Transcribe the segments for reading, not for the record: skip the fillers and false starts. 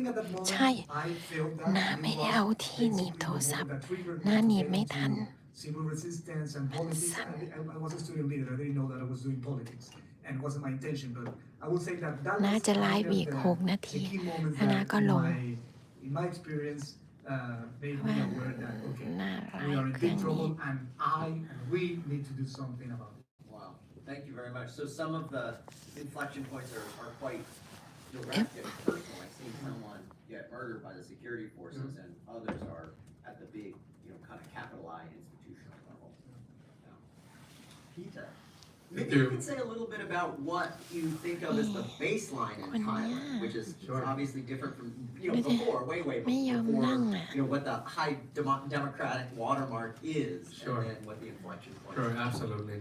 at that moment ใช่ I felt that น้า it ไม่ได้ was เอาที่หนีบ basically โทร the ศัพ moment ท์ that triggered น้า me to หนีบ get ไม่ทัน into civil resistance and มัน politics. สั่น I was a student leader. I didn't know that I was doing politics, and it wasn't my intention. But I would say that that น้า was จะไล kind ฟ์ of อีก 6 นา the ที key moments แล้วน้า that ก็ลง in my experience made ว่า me aware that okay, น้าไล we are ฟ์ in เครื่อ big งนี้ trouble, and we need to do something about it. Wow, thank you very much. So some of the inflection points are quite direct and personal. I've seen someone get murdered by the security forces, and others are at the big, kind of capital I institutional level. Peter, maybe you can say a little bit about what you think of as the baseline in Thailand, which is obviously different from, before, way ไม่ยอม before, นั่งอ่ะ what the high democratic watermark is, Sure. and then what the inflection point Sure, is. absolutely.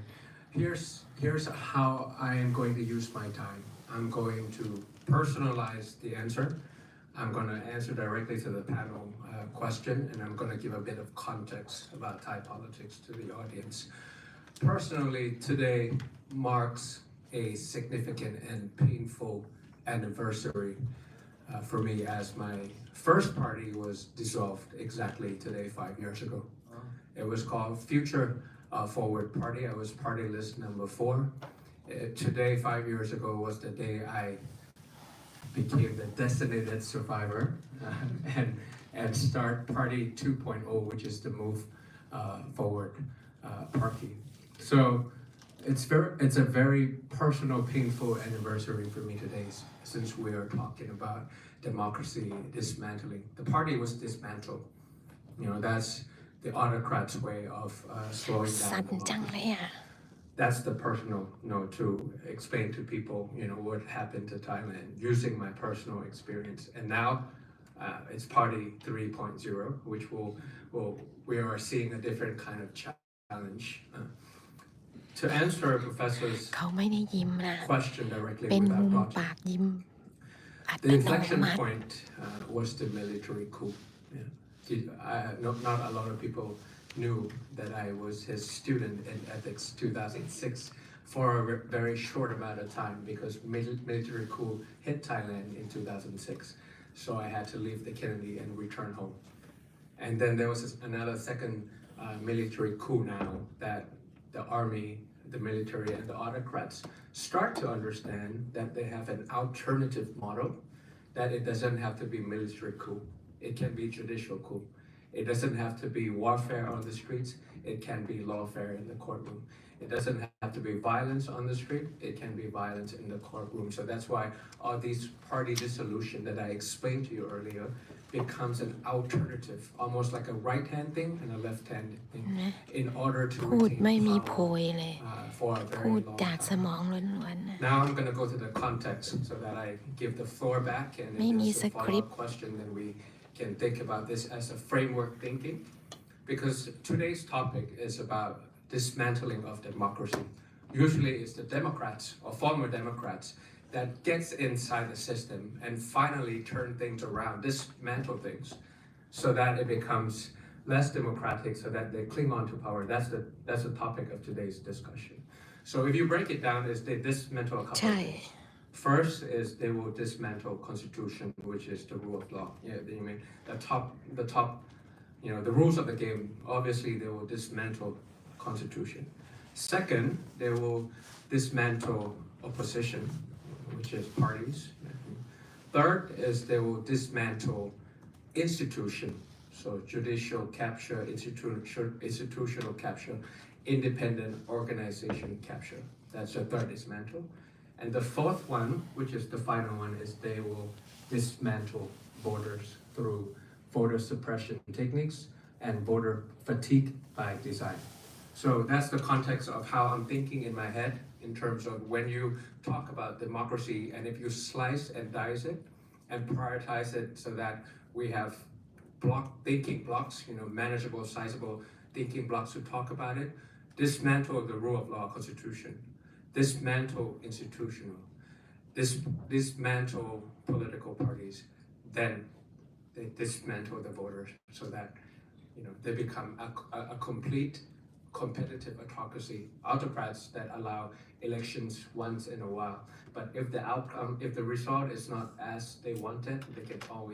Here's how I am going to use my time. I'm going to personalize the answer. I'm going to answer directly to the panel question, and I'm going to give a bit of context about Thai politics to the audience. Personally, today marks a significant and painful anniversary for me, as my first party was dissolved exactly today 5 years ago. It was called Future Forward Party. I was party list number 4. Today, 5 years ago, was the day I became the designated survivor and start Party 2.0, which is the Move Forward Party. So it's a very personal, painful anniversary for me today, since we are talking about democracy dismantling. The party was dismantled. That's the autocrat's way of slowing สั่น down จังเลยอ่ะ That's the personal note to explain to people, what happened to Thailand using my personal experience. And now it's Party 3.0, which we are seeing a different kind of challenge. To answer Professor's เขาไม่ได้ยิ้มนะ question directly เป็นมุ without ม logic, ปากยิ้ม อัต the โน inflection มัติ point was the military coup. Not a lot of people knew that I was his student in ethics 2006 for a very short amount of time, because military coup hit Thailand in 2006. So I had to leave the Kennedy and return home. And then there was another second military coup now that the army, the military, and the autocrats start to understand that they have an alternative model, that it doesn't have to be military coup. It can be judicial coup. It doesn't have to be warfare on the streets. It can be lawfare in the courtroom. It doesn't have to be violence on the street. It can be violence in the courtroom. So that's why all these party dissolution that I explained to you earlier becomes an alternative, almost like a right-hand thing and a left-hand thing, in order to พูดไม่ retain มีโพ power ยเลย for a พู very ด long จากสม time. องล้วนๆนะ Now I'm going to go to the context so that I give the floor back, and if ไม่มี there's ส a คริป follow-up ต์ question, then we can think about this as a framework thinking, because today's topic is about dismantling of democracy. Usually it's the Democrats or former Democrats that gets inside the system and finally turn things around, dismantle things, so that it becomes less democratic, so that they cling on to power. That's the topic of today's discussion. So if you break it down, is they dismantle a couple ใช่ of things. First is they will dismantle constitution, which is the rule of law. You mean the top, the rules of the game. Obviously, they will dismantle constitution. Second, they will dismantle opposition, which is parties. Third is they will dismantle institution, so judicial capture, institutional capture, independent organization capture. That's the third dismantle. And the fourth one, which is the final one, is they will dismantle borders through voter suppression techniques and voter fatigue by design. So that's the context of how I'm thinking in my head in terms of when you talk about democracy, and if you slice and dice it and prioritize it so that we have thinking blocks, manageable, sizable thinking blocks to talk about it, dismantle the rule of law constitution, dismantle institutional, dismantle political parties, then they dismantle the voters so that they become a complete competitive autocrats that allow elections once in a while. But if the result is not as they wanted, they can always